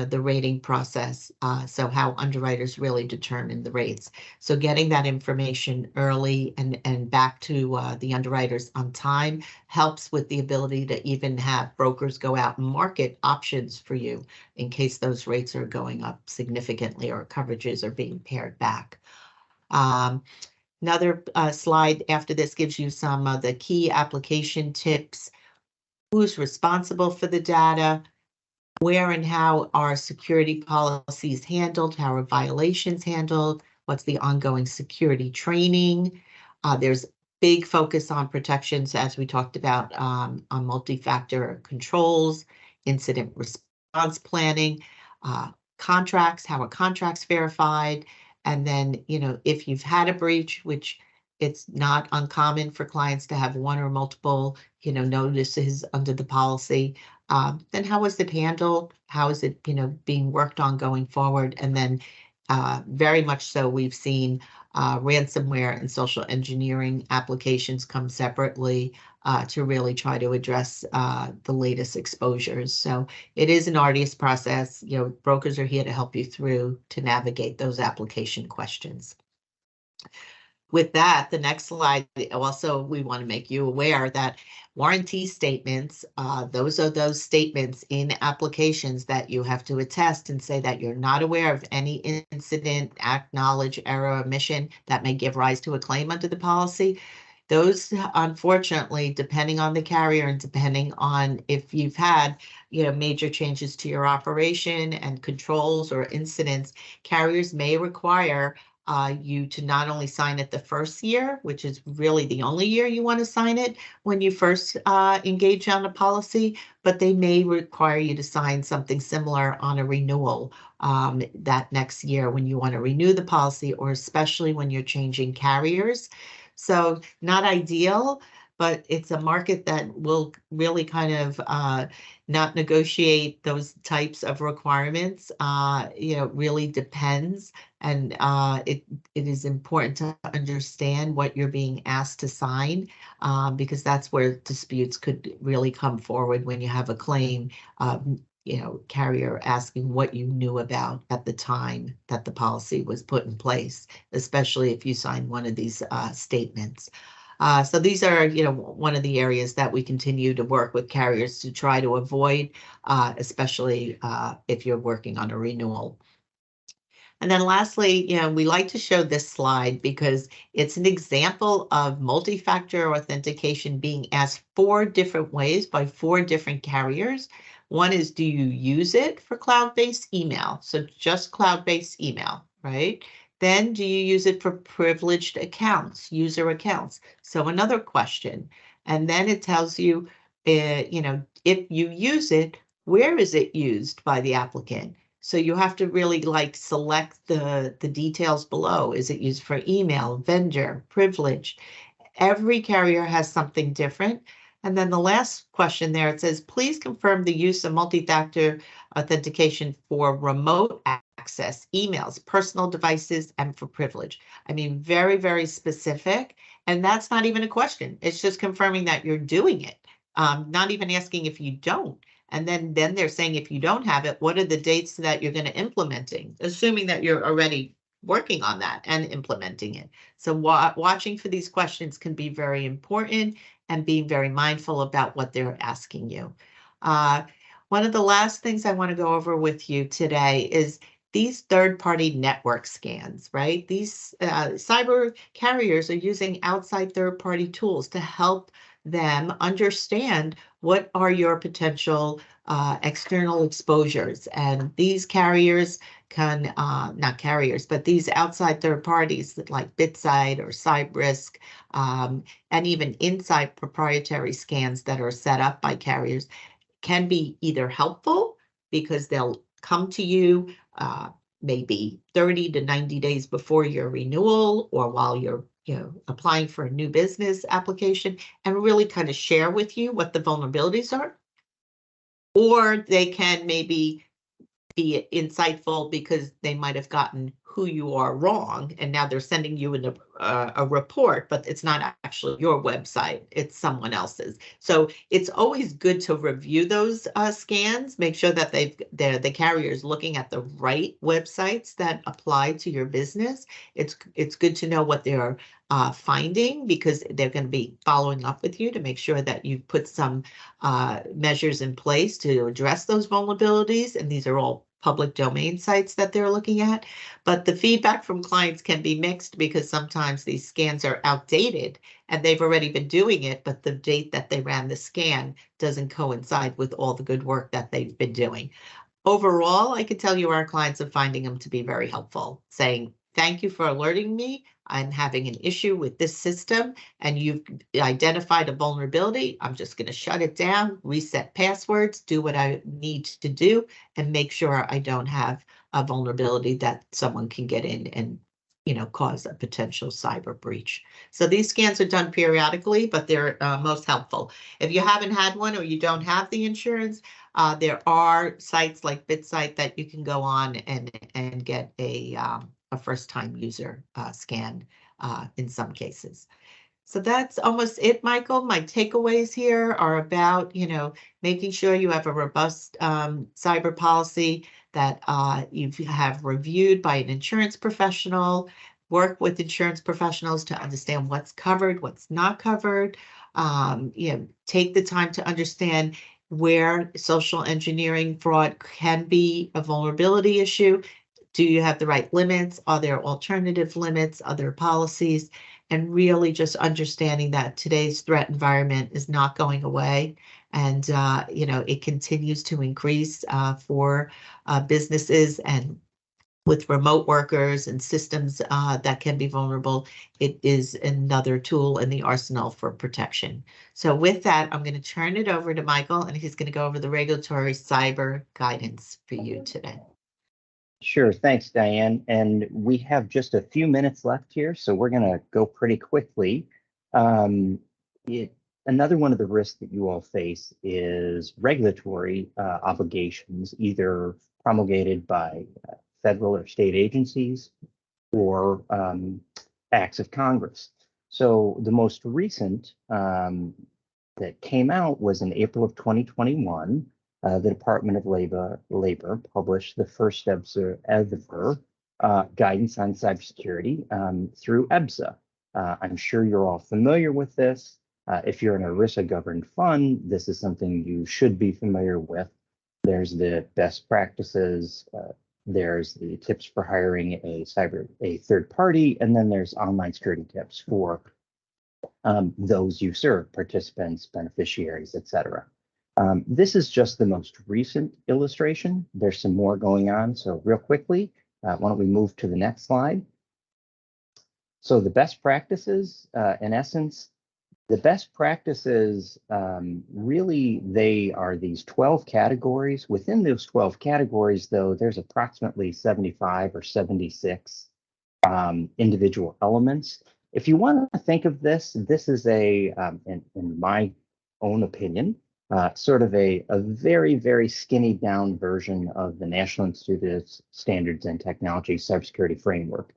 the rating process. So how underwriters really determine the rates. So getting that information early and back to the underwriters on time helps with the ability to even have brokers go out and market options for you in case those rates are going up significantly or coverages are being pared back. Another slide after this gives you some of the key application tips. Who's responsible for the data? Where and how are security policies handled? How are violations handled? What's the ongoing security training? There's big focus on protections, as we talked about, on multi-factor controls, incident response planning, contracts, how are contracts verified? And then, if you've had a breach, which it's not uncommon for clients to have one or multiple, notices under the policy, then how was it handled? How is it, being worked on going forward? And then very much so, we've seen Ransomware and social engineering applications come separately to really try to address the latest exposures. So it is an arduous process. You know, brokers are here to help you through to navigate those application questions. With that, the next slide, also, we want to make you aware that warranty statements, those are those statements in applications that you have to attest and say that you're not aware of any incident, act, knowledge, error, omission that may give rise to a claim under the policy. Those, unfortunately, depending on the carrier and depending on if you've had, you know, major changes to your operation and controls or incidents, carriers may require you to not only sign it the first year, which is really the only year you want to sign it when you first engage on a policy, but they may require you to sign something similar on a renewal that next year when you want to renew the policy, or especially when you're changing carriers. So not ideal, but it's a market that will really kind of not negotiate those types of requirements. You know, really depends. And it is important to understand what you're being asked to sign, because that's where disputes could really come forward when you have a claim, you know, carrier asking what you knew about at the time that the policy was put in place, especially if you sign one of these statements. So these are, you know, one of the areas that we continue to work with carriers to try to avoid, especially if you're working on a renewal. And then lastly, you know, we like to show this slide because it's an example of multi-factor authentication being asked 4 different ways by 4 different carriers. One is, do you use it for cloud-based email? So just cloud-based email, right? Then do you use it for privileged accounts, user accounts? So another question. And then it tells you, you know, if you use it, where is it used by the applicant? So you have to really like select the details below. Is it used for email, vendor, privilege? Every carrier has something different. And then the last question there, it says, please confirm the use of multi-factor authentication for remote access, emails, personal devices, and for privilege. I mean, very, very specific. And that's not even a question. It's just confirming that you're doing it, not even asking if you don't. And then they're saying, if you don't have it, what are the dates that you're going to implementing, assuming that you're already working on that and implementing it. So watching for these questions can be very important, and being very mindful about what they're asking you. One of the last things I want to go over with you today is these third-party network scans, right? These cyber carriers are using outside third-party tools to help them understand what are your potential external exposures. And these carriers can, not carriers, but these outside third parties like BitSight or Cybrisk, and even inside proprietary scans that are set up by carriers can be either helpful because they'll come to you maybe 30 to 90 days before your renewal, or while you're applying for a new business application, and really kind of share with you what the vulnerabilities are. Or they can maybe be insightful because they might have gotten who you are wrong, and now they're sending you a report, but it's not actually your website, it's someone else's. So it's always good to review those scans, make sure that the carrier is looking at the right websites that apply to your business. It's good to know what they're finding, because they're going to be following up with you to make sure that you've put some measures in place to address those vulnerabilities. And these are all public domain sites that they're looking at. But the feedback from clients can be mixed, because sometimes these scans are outdated and they've already been doing it, but the date that they ran the scan doesn't coincide with all the good work that they've been doing. Overall, I can tell you our clients are finding them to be very helpful, saying, thank you for alerting me. I'm having an issue with this system, and you've identified a vulnerability. I'm just going to shut it down, reset passwords, do what I need to do, and make sure I don't have a vulnerability that someone can get in and cause a potential cyber breach. So these scans are done periodically, but they're most helpful. If you haven't had one, or you don't have the insurance, there are sites like BitSight that you can go on and get a a first-time user scan in some cases. So that's almost it, Michael. My takeaways here are about, making sure you have a robust cyber policy that you have reviewed by an insurance professional, work with insurance professionals to understand what's covered, what's not covered. Take the time to understand where social engineering fraud can be a vulnerability issue. Do you have the right limits? Are there alternative limits, other policies? And really just understanding that today's threat environment is not going away. And, it continues to increase for businesses, and with remote workers and systems that can be vulnerable, it is another tool in the arsenal for protection. So with that, I'm going to turn it over to Michael, and he's going to go over the regulatory cyber guidance for you today. Sure, thanks, Diane. And we have just a few minutes left here, so we're going to go pretty quickly. Another one of the risks that you all face is regulatory obligations, either promulgated by federal or state agencies or acts of Congress. So the most recent that came out was in April of 2021. The Department of Labor published the first ever guidance on cybersecurity through EBSA. I'm sure you're all familiar with this. If you're an ERISA governed fund, this is something you should be familiar with. There's the best practices, there's the tips for hiring a third party, and then there's online security tips for those you serve, participants, beneficiaries, etc. This is just the most recent illustration. There's some more going on. So real quickly, why don't we move to the next slide? So the best practices, in essence, the best practices, really, they are these 12 categories. Within those 12 categories, though, there's approximately 75 or 76 individual elements. If you want to think of this is in my own opinion, sort of a very, very skinny down version of the National Institute of Standards and Technology cybersecurity framework.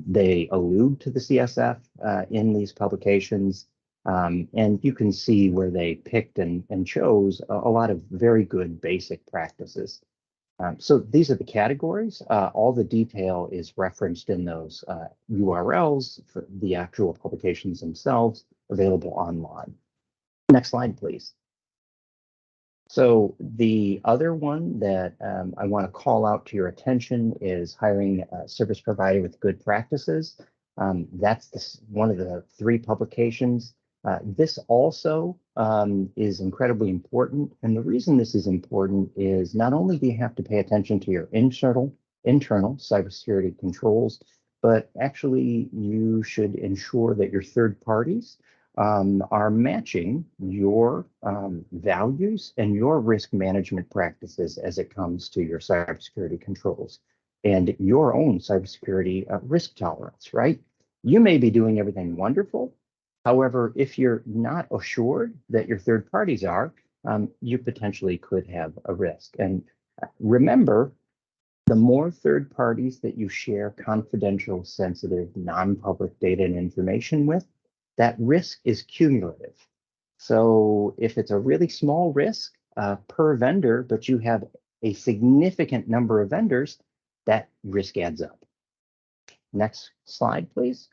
They allude to the CSF in these publications, and you can see where they picked and chose a lot of very good basic practices. So these are the categories. All the detail is referenced in those URLs for the actual publications themselves, available online. Next slide, please. So the other one that I want to call out to your attention is hiring a service provider with good practices. That's one of the 3 publications. This also is incredibly important. And the reason this is important is not only do you have to pay attention to your internal cybersecurity controls, but actually you should ensure that your third parties are matching your values and your risk management practices as it comes to your cybersecurity controls and your own cybersecurity risk tolerance, right? You may be doing everything wonderful. However, if you're not assured that your third parties are, you potentially could have a risk. And remember, the more third parties that you share confidential, sensitive, non-public data and information with, that risk is cumulative. So if it's a really small risk per vendor, but you have a significant number of vendors, that risk adds up. Next slide, please.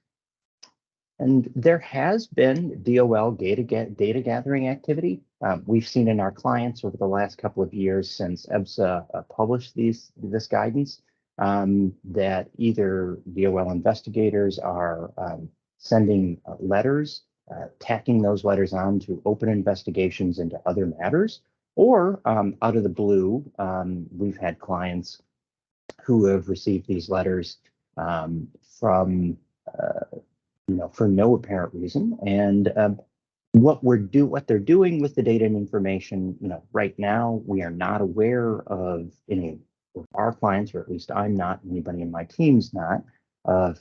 And there has been DOL data gathering activity. We've seen in our clients over the last couple of years since EBSA published this guidance that either DOL investigators are sending letters, tacking those letters on to open investigations into other matters, or out of the blue, we've had clients who have received these letters from for no apparent reason. And what they're doing with the data and information, right now, we are not aware of any of our clients, or at least I'm not, anybody in my team's not, of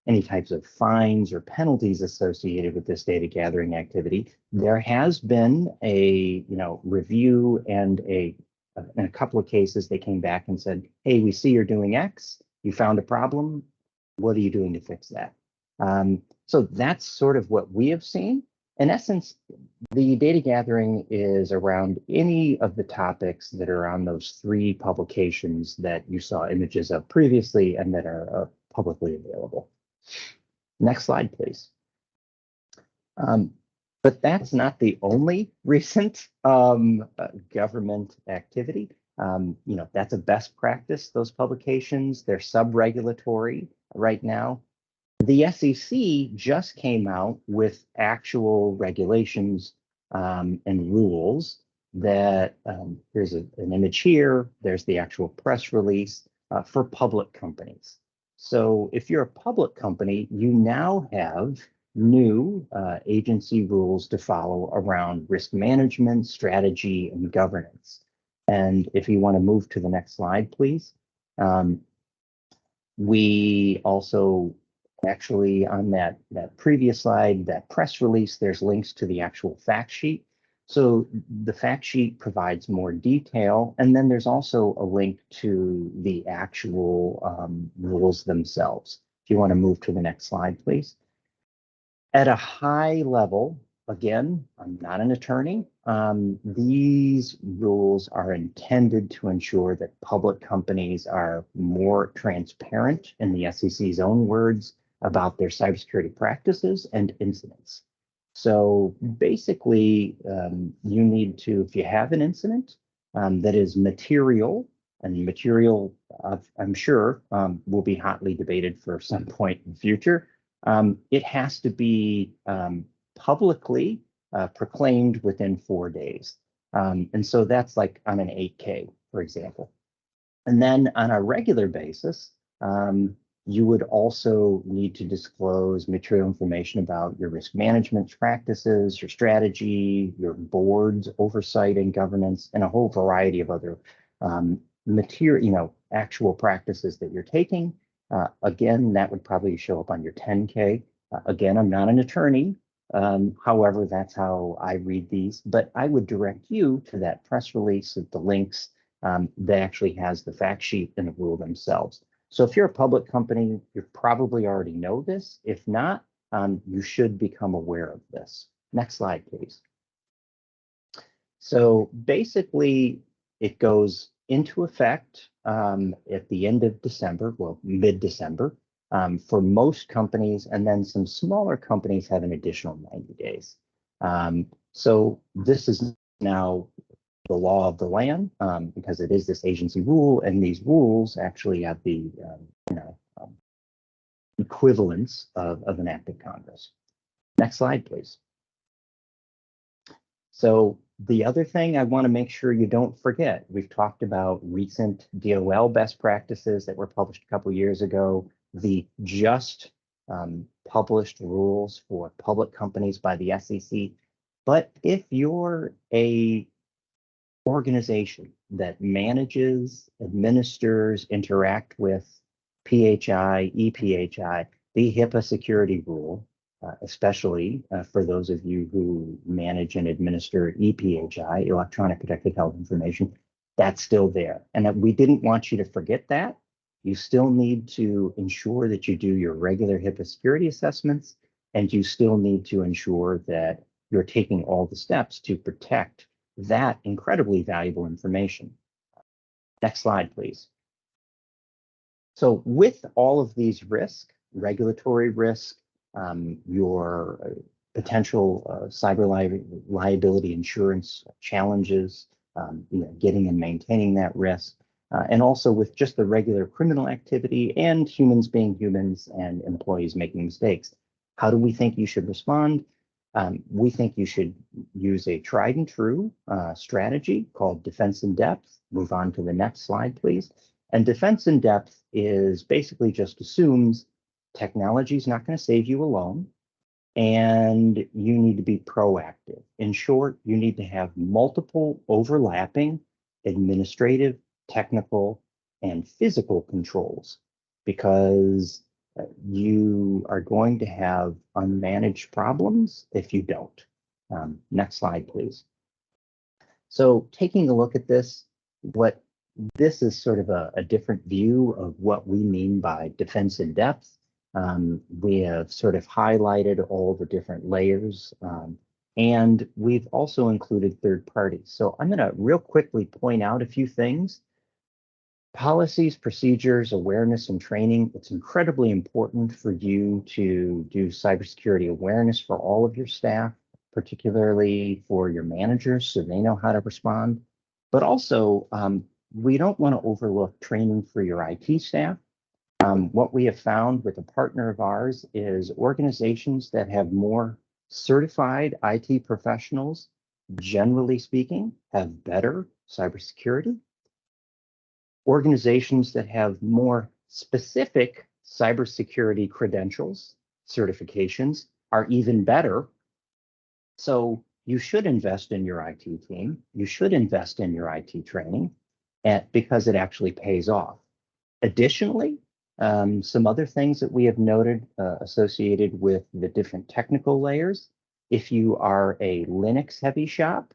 any types of fines or penalties associated with this data gathering activity. There has been a review, and in a couple of cases they came back and said, hey, we see you're doing X. You found a problem. What are you doing to fix that? So that's sort of what we have seen. In essence, the data gathering is around any of the topics that are on those 3 publications that you saw images of previously and that are publicly available. Next slide, please. But that's not the only recent government activity. That's a best practice, those publications. They're sub-regulatory right now. The SEC just came out with actual regulations and rules that here's an image here. There's the actual press release for public companies. So if you're a public company, you now have new agency rules to follow around risk management, strategy, and governance. And if you want to move to the next slide, please. We also actually on that previous slide, that press release, there's links to the actual fact sheet. So the fact sheet provides more detail, and then there's also a link to the actual rules themselves. If you want to move to the next slide, please. At a high level, again, I'm not an attorney. These rules are intended to ensure that public companies are more transparent, in the SEC's own words, about their cybersecurity practices and incidents. So basically, you need to, if you have an incident that is material, and material, I'm sure, will be hotly debated for some point in the future, it has to be publicly proclaimed within 4 days. And so that's like on an 8K, for example. And then on a regular basis, you would also need to disclose material information about your risk management practices, your strategy, your board's oversight and governance, and a whole variety of other actual practices that you're taking. Again, that would probably show up on your 10K. Again, I'm not an attorney. However, that's how I read these, but I would direct you to that press release with the links that actually has the fact sheet and the rule themselves. So if you're a public company, you probably already know this. If not, you should become aware of this. Next slide, please. So basically, it goes into effect at the end of December, well, mid-December, for most companies, and then some smaller companies have an additional 90 days. So this is now the law of the land because it is this agency rule, and these rules actually have the equivalence of an act of Congress. Next slide, please. So the other thing I want to make sure you don't forget, we've talked about recent DOL best practices that were published a couple years ago, the just published rules for public companies by the SEC. But if you're a organization that manages, administers, interact with PHI, EPHI, the HIPAA security rule, especially for those of you who manage and administer EPHI, Electronic Protected Health Information, that's still there. And we didn't want you to forget that. You still need to ensure that you do your regular HIPAA security assessments, and you still need to ensure that you're taking all the steps to protect that incredibly valuable information. Next slide, please. So with all of these risks, regulatory risk, your potential cyber liability insurance challenges, getting and maintaining that risk, and also with just the regular criminal activity and humans being humans and employees making mistakes. How do we think you should respond? We think you should use a tried and true strategy called defense in depth. Move on to the next slide, please. And defense in depth is basically just assumes technology is not going to save you alone, and you need to be proactive. In short, you need to have multiple overlapping administrative, technical, and physical controls, because you are going to have unmanaged problems if you don't. Next slide, please. So taking a look at this, what this is sort of a different view of what we mean by defense in depth. We have sort of highlighted all the different layers, and we've also included third parties. So I'm going to real quickly point out a few things. Policies, procedures, awareness, and training. It's incredibly important for you to do cybersecurity awareness for all of your staff, particularly for your managers, so they know how to respond. But also, we don't want to overlook training for your IT staff. What we have found with a partner of ours is organizations that have more certified IT professionals, generally speaking, have better cybersecurity. Organizations that have more specific cybersecurity credentials, certifications, are even better. So you should invest in your IT team. You should invest in your IT training because it actually pays off. Additionally, some other things that we have noted associated with the different technical layers. If you are a Linux heavy shop,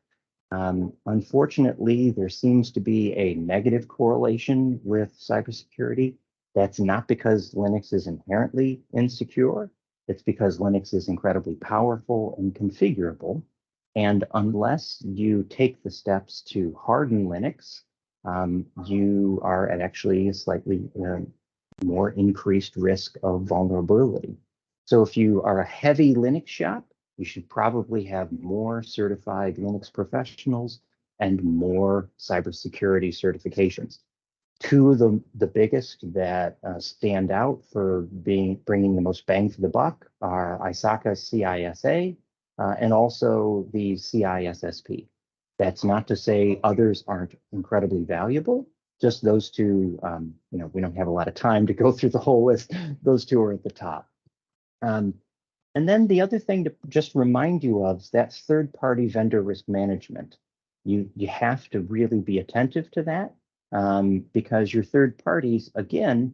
unfortunately, there seems to be a negative correlation with cybersecurity. That's not because Linux is inherently insecure. It's because Linux is incredibly powerful and configurable. And unless you take the steps to harden Linux, you are at actually a slightly more increased risk of vulnerability. So if you are a heavy Linux shop, you should probably have more certified Linux professionals and more cybersecurity certifications. Two of the biggest that stand out for bringing the most bang for the buck are ISACA CISA and also the CISSP. That's not to say others aren't incredibly valuable. Just those two, we don't have a lot of time to go through the whole list. Those two are at the top. And then the other thing to just remind you of is that third-party vendor risk management. You have to really be attentive to that because your third parties, again,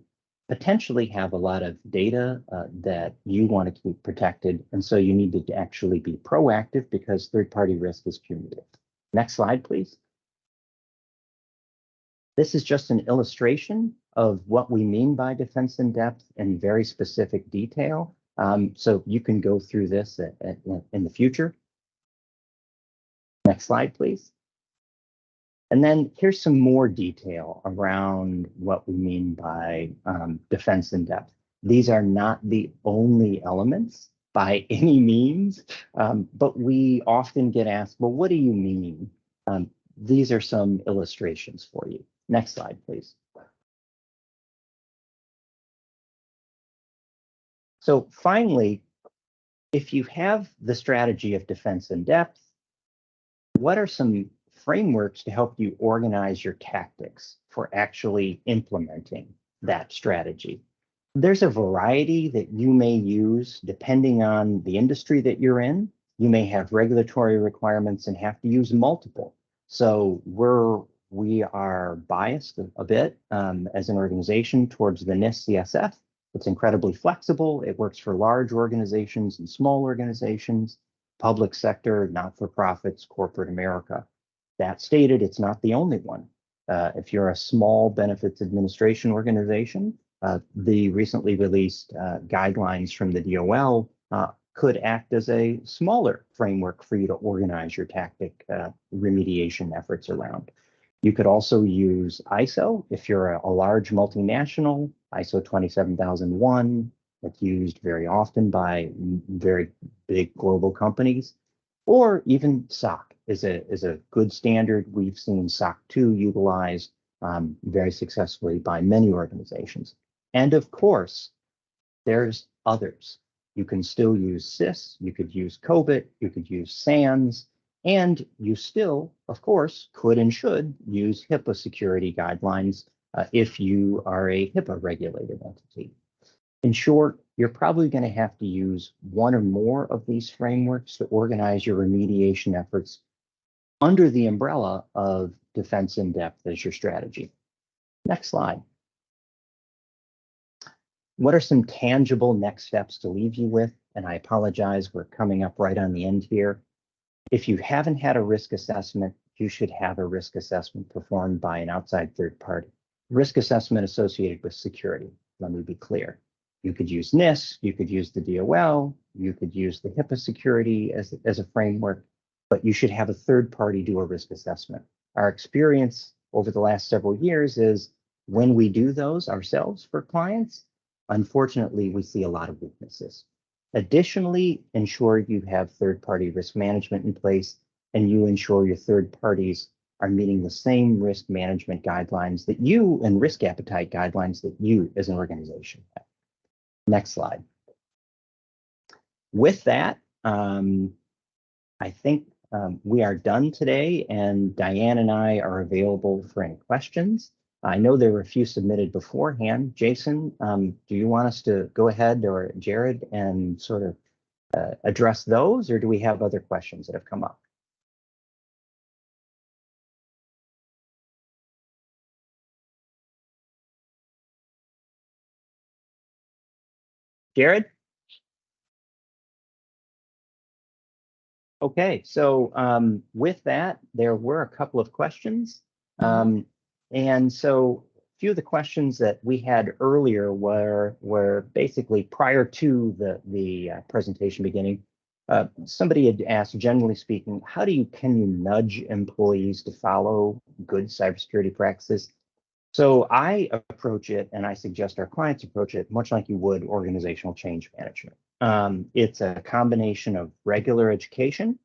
potentially have a lot of data that you want to keep protected. And so you need to actually be proactive because third-party risk is cumulative. Next slide, please. This is just an illustration of what we mean by defense in depth in very specific detail. So you can go through this in the future. Next slide, please. And then here's some more detail around what we mean by defense in depth. These are not the only elements by any means, but we often get asked, well, what do you mean? These are some illustrations for you. Next slide, please. So finally, if you have the strategy of defense in depth, what are some frameworks to help you organize your tactics for actually implementing that strategy? There's a variety that you may use depending on the industry that you're in. You may have regulatory requirements and have to use multiple. So we are biased a bit as an organization towards the NIST CSF. It's incredibly flexible. It works for large organizations and small organizations, public sector, not-for-profits, corporate America. That stated, it's not the only one. If you're a small benefits administration organization, the recently released guidelines from the DOL could act as a smaller framework for you to organize your tactic remediation efforts around. You could also use ISO if you're a large multinational, ISO 27001, that's used very often by very big global companies, or even SOC is a good standard. We've seen SOC 2 utilized very successfully by many organizations. And of course, there's others. You can still use CIS, you could use COBIT, you could use SANS, and you still, of course, could and should use HIPAA security guidelines if you are a HIPAA regulated entity. In short, you're probably going to have to use one or more of these frameworks to organize your remediation efforts under the umbrella of defense in depth as your strategy. Next slide. What are some tangible next steps to leave you with? And I apologize, we're coming up right on the end here. If you haven't had a risk assessment, you should have a risk assessment performed by an outside third party. Risk assessment associated with security. Let me be clear. You could use NIST, you could use the DOL, you could use the HIPAA security as a framework, but you should have a third party do a risk assessment. Our experience over the last several years is when we do those ourselves for clients, unfortunately, we see a lot of weaknesses. Additionally, ensure you have third-party risk management in place and you ensure your third parties are meeting the same risk management guidelines that you and risk appetite guidelines that you as an organization have. Next slide. With that, I think we are done today, and Diane and I are available for any questions. I know there were a few submitted beforehand. Jason, do you want us to go ahead, or Jared, and sort of address those, or do we have other questions that have come up? Jared? Okay, so with that, there were a couple of questions. And so a few of the questions that we had earlier were basically prior to the presentation beginning. Somebody had asked, generally speaking, can you nudge employees to follow good cybersecurity practices? So I approach it, and I suggest our clients approach it much like you would organizational change management. It's a combination of regular education,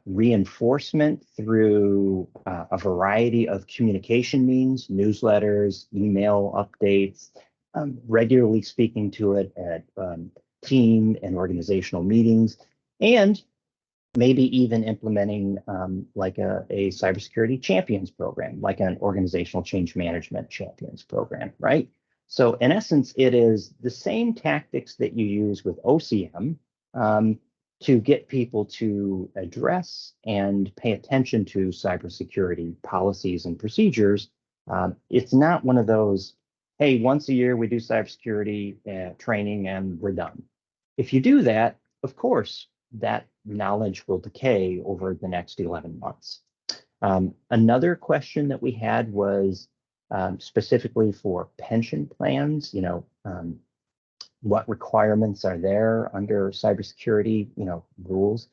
reinforcement through a variety of communication means, newsletters, email updates, regularly speaking to it at team and organizational meetings, and maybe even implementing like a cybersecurity champions program, like an organizational change management champions program, right? So in essence, it is the same tactics that you use with OCM to get people to address and pay attention to cybersecurity policies and procedures. It's not one of those, hey, once a year we do cybersecurity training and we're done. If you do that, of course, that knowledge will decay over the next 11 months. Another question that we had was specifically for pension plans, what requirements are there under cybersecurity, rules?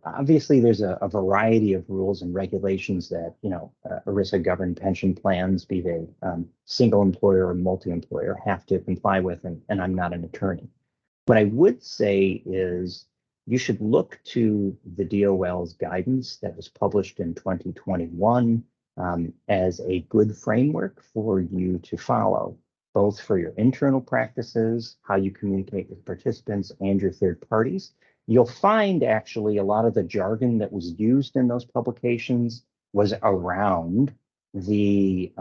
Obviously there's a variety of rules and regulations that, ERISA governed pension plans, be they single employer or multi-employer, have to comply with, and I'm not an attorney. What I would say is you should look to the DOL's guidance that was published in 2021 as a good framework for you to follow, both for your internal practices, how you communicate with participants, and your third parties. You'll find actually a lot of the jargon that was used in those publications was around the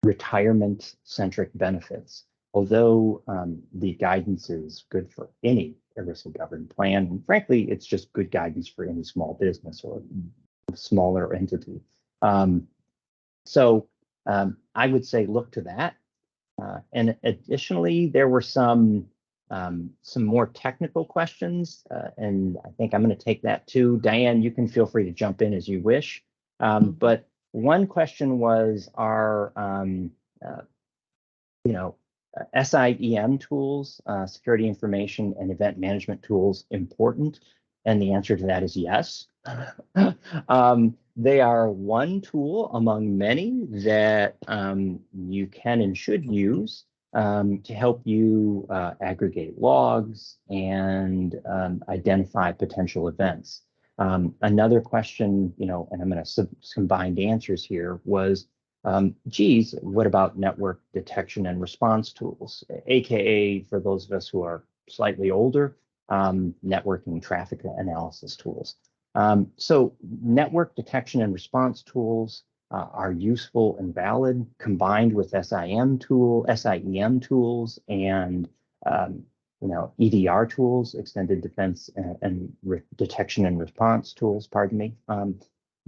retirement-centric benefits. Although the guidance is good for any ERISA governed plan, and frankly, it's just good guidance for any small business or smaller entity. So I would say look to that. And additionally, there were some more technical questions, and I think I'm going to take that too. Diane, you can feel free to jump in as you wish. But one question was, are SIEM tools, security information and event management tools, important? And the answer to that is yes. They are one tool among many that you can and should use to help you aggregate logs and identify potential events. Another question, and I'm going to combine answers here, was, geez, what about network detection and response tools, AKA, for those of us who are slightly older, networking traffic analysis tools. So network detection and response tools are useful and valid, combined with SIEM tools, and EDR tools, extended defense and detection and response tools, pardon me.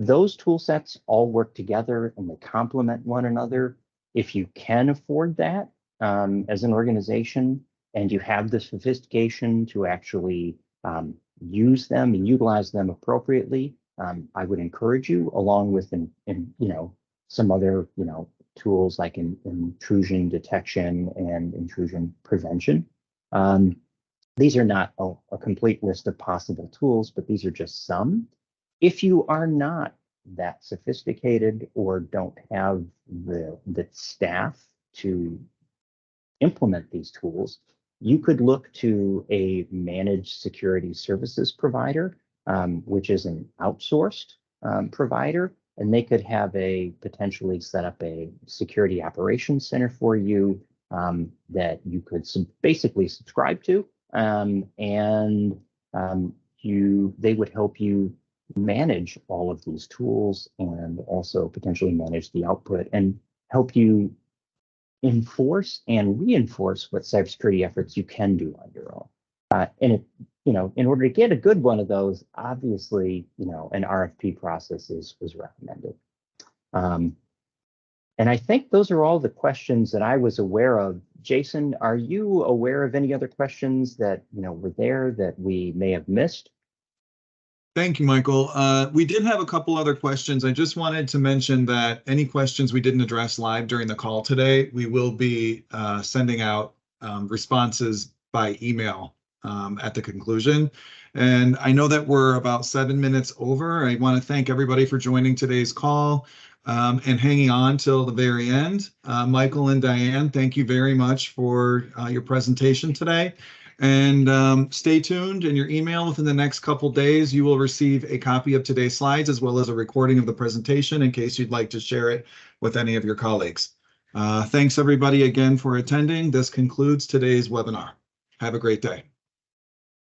Those tool sets all work together and they complement one another. If you can afford that as an organization, and you have the sophistication to actually use them and utilize them appropriately, I would encourage you, along with some other tools like intrusion detection and intrusion prevention. These are not a complete list of possible tools, but these are just some. If you are not that sophisticated or don't have the staff to implement these tools, you could look to a managed security services provider, which is an outsourced provider, and they could have potentially set up a security operations center for you that you could basically subscribe to, and they would help you manage all of these tools and also potentially manage the output and help you enforce and reinforce what cybersecurity efforts you can do on your own. In order to get a good one of those, obviously, an RFP process was recommended. And I think those are all the questions that I was aware of. Jason, are you aware of any other questions that were there that we may have missed? Thank you, Michael. We did have a couple other questions. I just wanted to mention that any questions we didn't address live during the call today, we will be sending out responses by email at the conclusion. And I know that we're about 7 minutes over. I want to thank everybody for joining today's call and hanging on till the very end. Michael and Diane, thank you very much for your presentation today. And stay tuned. In your email within the next couple days, you will receive a copy of today's slides as well as a recording of the presentation in case you'd like to share it with any of your colleagues. Thanks everybody again for attending. This concludes today's webinar. Have a great day.